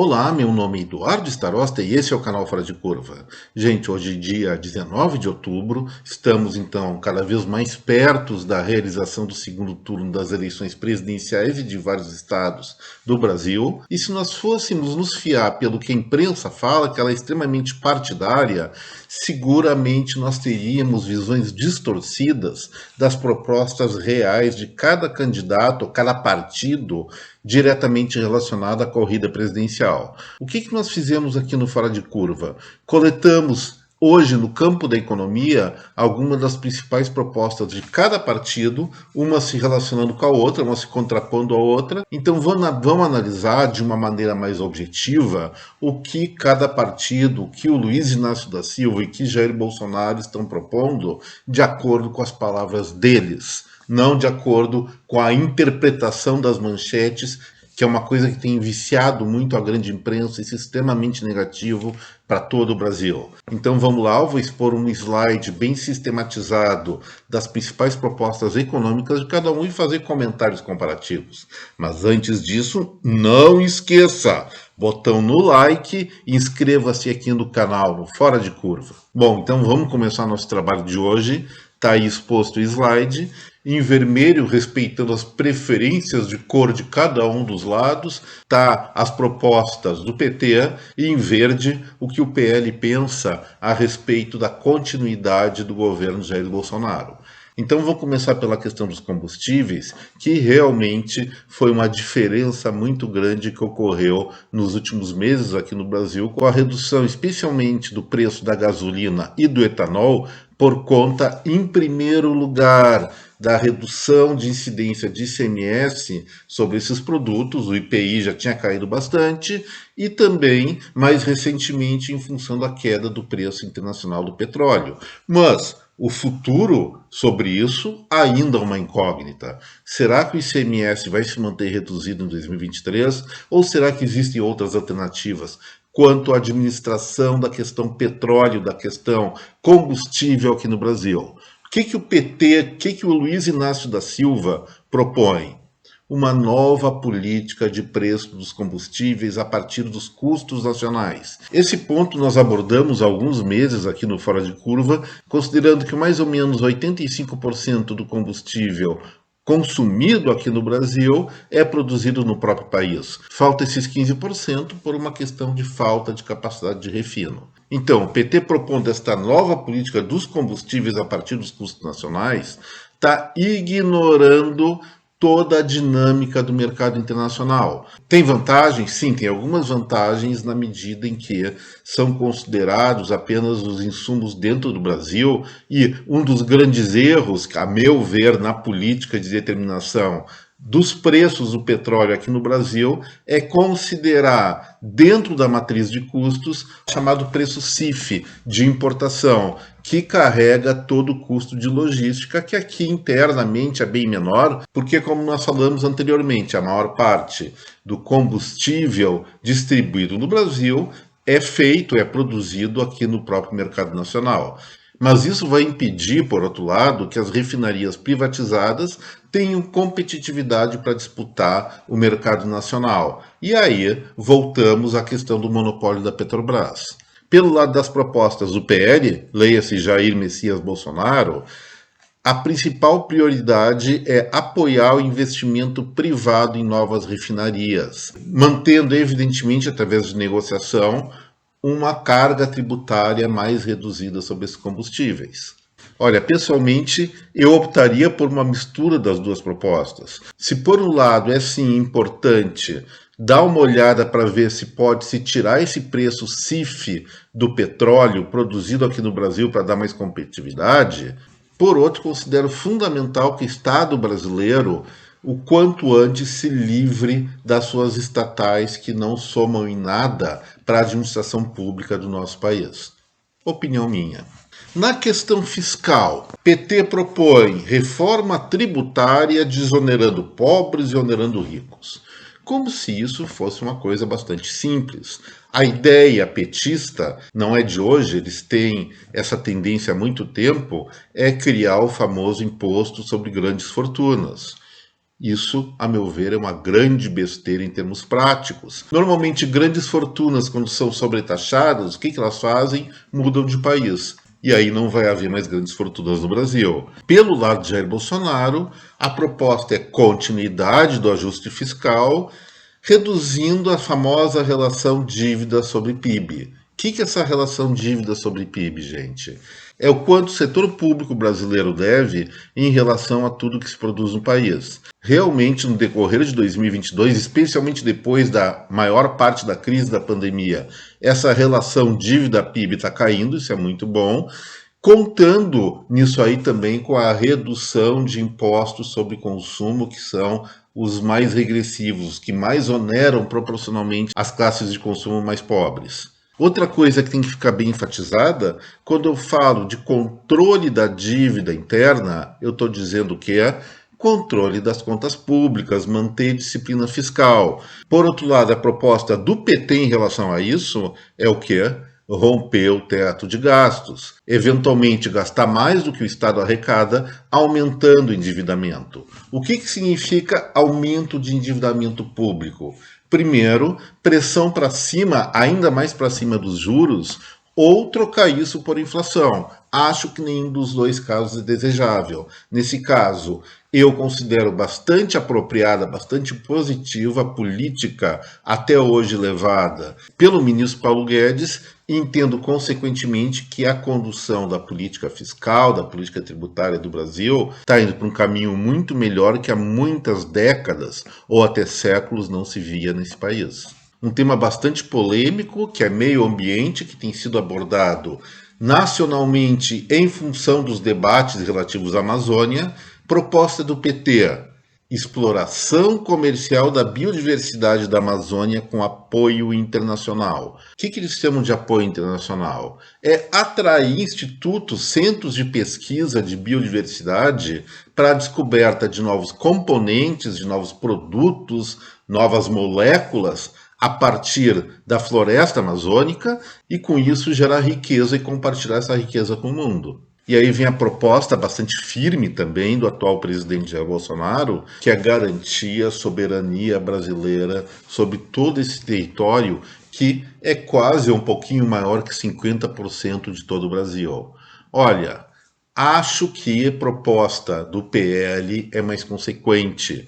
Olá, meu nome é Eduardo Starosta e esse é o canal Fora de Curva. Gente, hoje é dia 19 de outubro, estamos então cada vez mais perto da realização do segundo turno das eleições presidenciais e de vários estados do Brasil. E se nós fôssemos nos fiar pelo que a imprensa fala, que ela é extremamente partidária, seguramente nós teríamos visões distorcidas das propostas reais de cada candidato, cada partido, diretamente relacionado à corrida presidencial. O que nós fizemos aqui no Fora de Curva? Coletamos hoje, no campo da economia, algumas das principais propostas de cada partido, uma se relacionando com a outra, uma se contrapondo à outra. Então vamos analisar de uma maneira mais objetiva o que cada partido, o que o Luiz Inácio da Silva e que Jair Bolsonaro estão propondo, de acordo com as palavras deles, não de acordo com a interpretação das manchetes, que é uma coisa que tem viciado muito a grande imprensa e extremamente negativo para todo o Brasil. Então vamos lá, eu vou expor um slide bem sistematizado das principais propostas econômicas de cada um e fazer comentários comparativos. Mas antes disso, não esqueça, botão no like e inscreva-se aqui no canal, no Fora de Curva. Bom, então vamos começar nosso trabalho de hoje. Está aí exposto o slide, em vermelho, respeitando as preferências de cor de cada um dos lados, está as propostas do PT, e em verde, o que o PL pensa a respeito da continuidade do governo Jair Bolsonaro. Então vou começar pela questão dos combustíveis, que realmente foi uma diferença muito grande que ocorreu nos últimos meses aqui no Brasil, com a redução especialmente do preço da gasolina e do etanol, por conta, em primeiro lugar, da redução de incidência de ICMS sobre esses produtos. O IPI já tinha caído bastante, e também, mais recentemente, em função da queda do preço internacional do petróleo. Mas o futuro sobre isso ainda é uma incógnita. Será que o ICMS vai se manter reduzido em 2023? Ou será que existem outras alternativas quanto à administração da questão petróleo, da questão combustível aqui no Brasil? O que o PT, o que o Luiz Inácio da Silva propõe? Uma nova política de preço dos combustíveis a partir dos custos nacionais. Esse ponto nós abordamos há alguns meses aqui no Fora de Curva, considerando que mais ou menos 85% do combustível consumido aqui no Brasil é produzido no próprio país. Falta esses 15% por uma questão de falta de capacidade de refino. Então, o PT propondo esta nova política dos combustíveis a partir dos custos nacionais está ignorando toda a dinâmica do mercado internacional. Tem vantagens? Sim, tem algumas vantagens na medida em que são considerados apenas os insumos dentro do Brasil, e um dos grandes erros, a meu ver, na política de determinação dos preços do petróleo aqui no Brasil é considerar dentro da matriz de custos o chamado preço CIF de importação, que carrega todo o custo de logística, que aqui internamente é bem menor, porque, como nós falamos anteriormente, a maior parte do combustível distribuído no Brasil é produzido aqui no próprio mercado nacional. Mas isso vai impedir, por outro lado, que as refinarias privatizadas tenham competitividade para disputar o mercado nacional. E aí voltamos à questão do monopólio da Petrobras. Pelo lado das propostas do PL, leia-se Jair Messias Bolsonaro, a principal prioridade é apoiar o investimento privado em novas refinarias, mantendo, evidentemente, através de negociação, uma carga tributária mais reduzida sobre esses combustíveis. Olha, pessoalmente, eu optaria por uma mistura das duas propostas. Se por um lado é sim importante dar uma olhada para ver se pode-se tirar esse preço CIF do petróleo produzido aqui no Brasil para dar mais competitividade, por outro, considero fundamental que o Estado brasileiro o quanto antes se livre das suas estatais que não somam em nada para a administração pública do nosso país. Opinião minha. Na questão fiscal, PT propõe reforma tributária desonerando pobres e onerando ricos. Como se isso fosse uma coisa bastante simples. A ideia petista não é de hoje, eles têm essa tendência há muito tempo, é criar o famoso imposto sobre grandes fortunas. Isso, a meu ver, é uma grande besteira em termos práticos. Normalmente, grandes fortunas, quando são sobretaxadas, o que elas fazem? Mudam de país. E aí não vai haver mais grandes fortunas no Brasil. Pelo lado de Jair Bolsonaro, a proposta é continuidade do ajuste fiscal, reduzindo a famosa relação dívida sobre PIB. O que é essa relação dívida sobre PIB, gente? É o quanto o setor público brasileiro deve em relação a tudo que se produz no país. Realmente, no decorrer de 2022, especialmente depois da maior parte da crise da pandemia, essa relação dívida-PIB está caindo, isso é muito bom, contando nisso aí também com a redução de impostos sobre consumo, que são os mais regressivos, que mais oneram proporcionalmente as classes de consumo mais pobres. Outra coisa que tem que ficar bem enfatizada, quando eu falo de controle da dívida interna, eu estou dizendo que é controle das contas públicas, manter disciplina fiscal. Por outro lado, a proposta do PT em relação a isso é o quê? Romper o teto de gastos, eventualmente gastar mais do que o Estado arrecada, aumentando o endividamento. O que significa aumento de endividamento público? Primeiro, pressão para cima, ainda mais para cima dos juros, ou trocar isso por inflação. Acho que nenhum dos dois casos é desejável. Nesse caso, eu considero bastante apropriada, bastante positiva a política até hoje levada pelo ministro Paulo Guedes e entendo, consequentemente, que a condução da política fiscal, da política tributária do Brasil está indo para um caminho muito melhor que há muitas décadas ou até séculos não se via nesse país. Um tema bastante polêmico, que é meio ambiente, que tem sido abordado nacionalmente em função dos debates relativos à Amazônia. Proposta do PT: exploração comercial da biodiversidade da Amazônia com apoio internacional. O que eles chamam de apoio internacional? É atrair institutos, centros de pesquisa de biodiversidade para a descoberta de novos componentes, de novos produtos, novas moléculas a partir da floresta amazônica e, com isso, gerar riqueza e compartilhar essa riqueza com o mundo. E aí vem a proposta bastante firme também do atual presidente Jair Bolsonaro, que é garantir a soberania brasileira sobre todo esse território, que é quase um pouquinho maior que 50% de todo o Brasil. Olha, acho que a proposta do PL é mais consequente.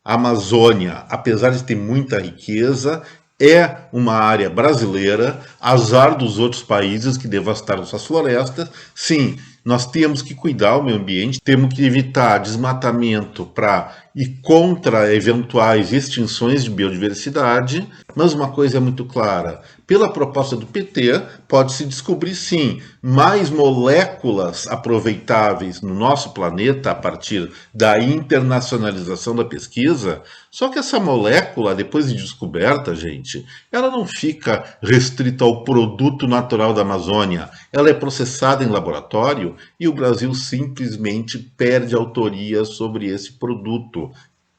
A Amazônia, apesar de ter muita riqueza, é uma área brasileira, azar dos outros países que devastaram suas florestas. Sim, nós temos que cuidar do meio ambiente, temos que evitar desmatamento para ir contra eventuais extinções de biodiversidade, mas uma coisa é muito clara: pela proposta do PT, pode-se descobrir, sim, mais moléculas aproveitáveis no nosso planeta a partir da internacionalização da pesquisa, só que essa molécula, depois de descoberta, gente, ela não fica restrita ao produto natural da Amazônia, ela é processada em laboratório e o Brasil simplesmente perde autoria sobre esse produto,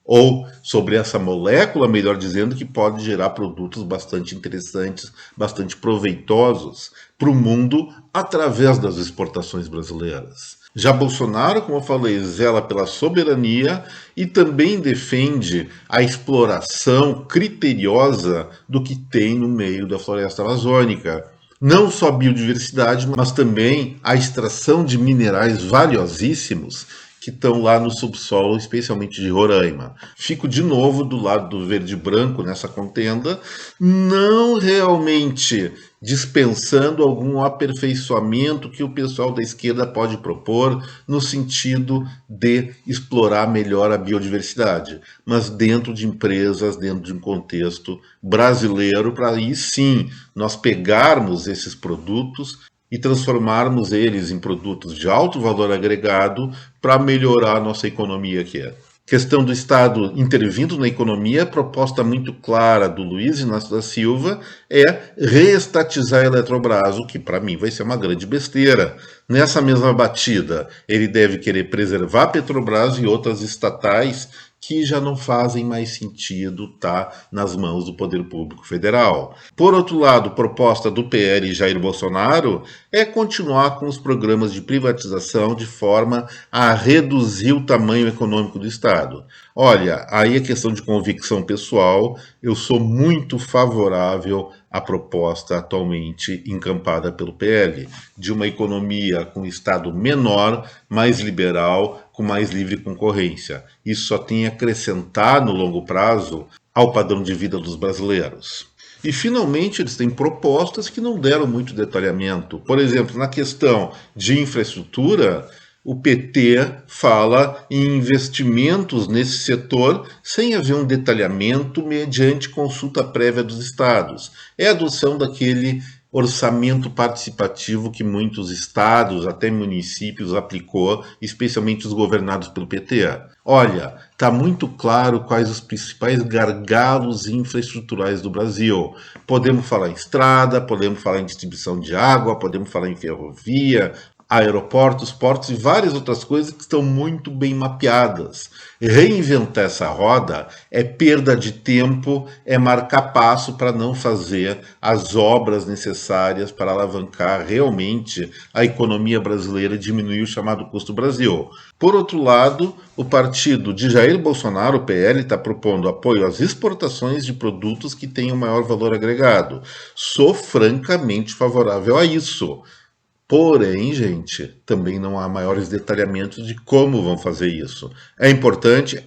ou sobre essa molécula, melhor dizendo, que pode gerar produtos bastante interessantes, bastante proveitosos para o mundo através das exportações brasileiras. Já Bolsonaro, como eu falei, zela pela soberania e também defende a exploração criteriosa do que tem no meio da floresta amazônica. Não só a biodiversidade, mas também a extração de minerais valiosíssimos que estão lá no subsolo, especialmente de Roraima. Fico de novo do lado do verde e branco nessa contenda, não realmente dispensando algum aperfeiçoamento que o pessoal da esquerda pode propor no sentido de explorar melhor a biodiversidade, mas dentro de empresas, dentro de um contexto brasileiro, para aí sim nós pegarmos esses produtos e transformarmos eles em produtos de alto valor agregado para melhorar a nossa economia aqui. Questão do Estado intervindo na economia, proposta muito clara do Luiz Inácio da Silva é reestatizar a Eletrobras, o que para mim vai ser uma grande besteira. Nessa mesma batida, ele deve querer preservar a Petrobras e outras estatais que já não fazem mais sentido estar nas mãos do Poder Público Federal. Por outro lado, proposta do PL e Jair Bolsonaro é continuar com os programas de privatização de forma a reduzir o tamanho econômico do Estado. Olha, aí é questão de convicção pessoal, eu sou muito favorável à proposta atualmente encampada pelo PL, de uma economia com Estado menor, mais liberal, com mais livre concorrência. Isso só tem a acrescentar no longo prazo ao padrão de vida dos brasileiros. E, finalmente, eles têm propostas que não deram muito detalhamento. Por exemplo, na questão de infraestrutura, o PT fala em investimentos nesse setor sem haver um detalhamento mediante consulta prévia dos estados. É a adoção daquele orçamento participativo que muitos estados, até municípios, aplicou, especialmente os governados pelo PT. Olha, está muito claro quais os principais gargalos infraestruturais do Brasil. Podemos falar em estrada, podemos falar em distribuição de água, podemos falar em ferrovia, aeroportos, portos e várias outras coisas que estão muito bem mapeadas. Reinventar essa roda é perda de tempo, é marcar passo para não fazer as obras necessárias para alavancar realmente a economia brasileira e diminuir o chamado custo Brasil. Por outro lado, o partido de Jair Bolsonaro, o PL, está propondo apoio às exportações de produtos que tenham maior valor agregado. Sou francamente favorável a isso. Porém, gente, também não há maiores detalhamentos de como vão fazer isso. É importante,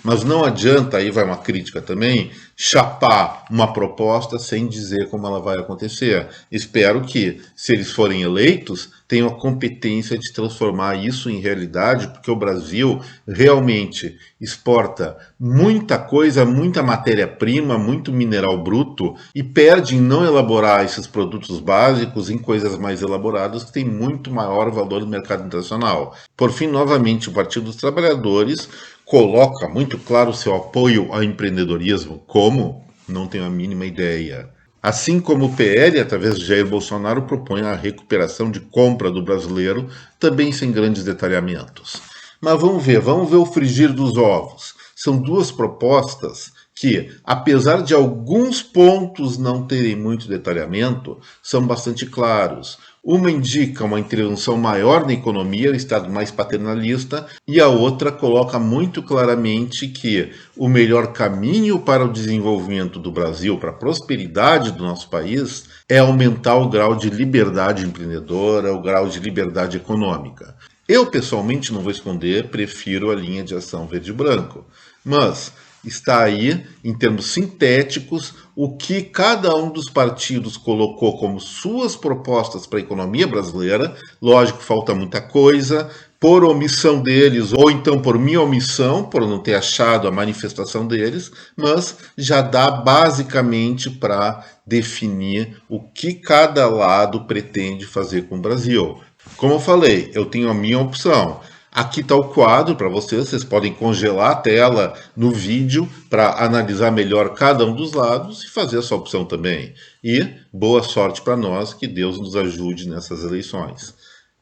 mas não adianta, aí vai uma crítica também, chapar uma proposta sem dizer como ela vai acontecer. Espero que, se eles forem eleitos, tenham a competência de transformar isso em realidade, porque o Brasil realmente exporta muita coisa, muita matéria-prima, muito mineral bruto e perde em não elaborar esses produtos básicos em coisas mais elaboradas que têm muito maior valor no mercado internacional. Por fim, novamente, o Partido dos Trabalhadores coloca muito claro seu apoio ao empreendedorismo. Como? Não tenho a mínima ideia. Assim como o PL, através de Jair Bolsonaro, propõe a recuperação de compra do brasileiro, também sem grandes detalhamentos. Mas vamos ver o frigir dos ovos. São duas propostas que, apesar de alguns pontos não terem muito detalhamento, são bastante claros. Uma indica uma intervenção maior na economia, o Estado mais paternalista, e a outra coloca muito claramente que o melhor caminho para o desenvolvimento do Brasil, para a prosperidade do nosso país, é aumentar o grau de liberdade empreendedora, o grau de liberdade econômica. Eu, pessoalmente, não vou esconder, prefiro a linha de ação verde e branco. Mas está aí, em termos sintéticos, o que cada um dos partidos colocou como suas propostas para a economia brasileira. Lógico que falta muita coisa, por omissão deles, ou então por minha omissão, por não ter achado a manifestação deles, mas já dá basicamente para definir o que cada lado pretende fazer com o Brasil. Como eu falei, eu tenho a minha opção. Aqui está o quadro para vocês podem congelar a tela no vídeo para analisar melhor cada um dos lados e fazer a sua opção também. E boa sorte para nós, que Deus nos ajude nessas eleições.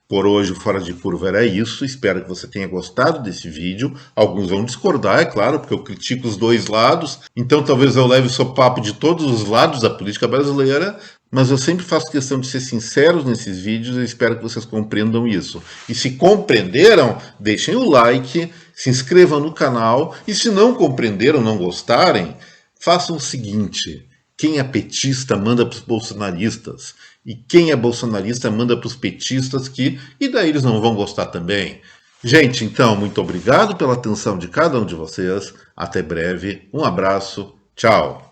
Por hoje, o Fora de Curva era isso. Espero que você tenha gostado desse vídeo. Alguns vão discordar, é claro, porque eu critico os dois lados. Então, talvez eu leve o seu papo de todos os lados da política brasileira. Mas eu sempre faço questão de ser sincero nesses vídeos e espero que vocês compreendam isso. E se compreenderam, deixem o like, se inscrevam no canal. E se não compreenderam, não gostarem, façam o seguinte. Quem é petista manda para os bolsonaristas. E quem é bolsonarista manda para os petistas e daí eles não vão gostar também. Gente, então, muito obrigado pela atenção de cada um de vocês. Até breve. Um abraço. Tchau.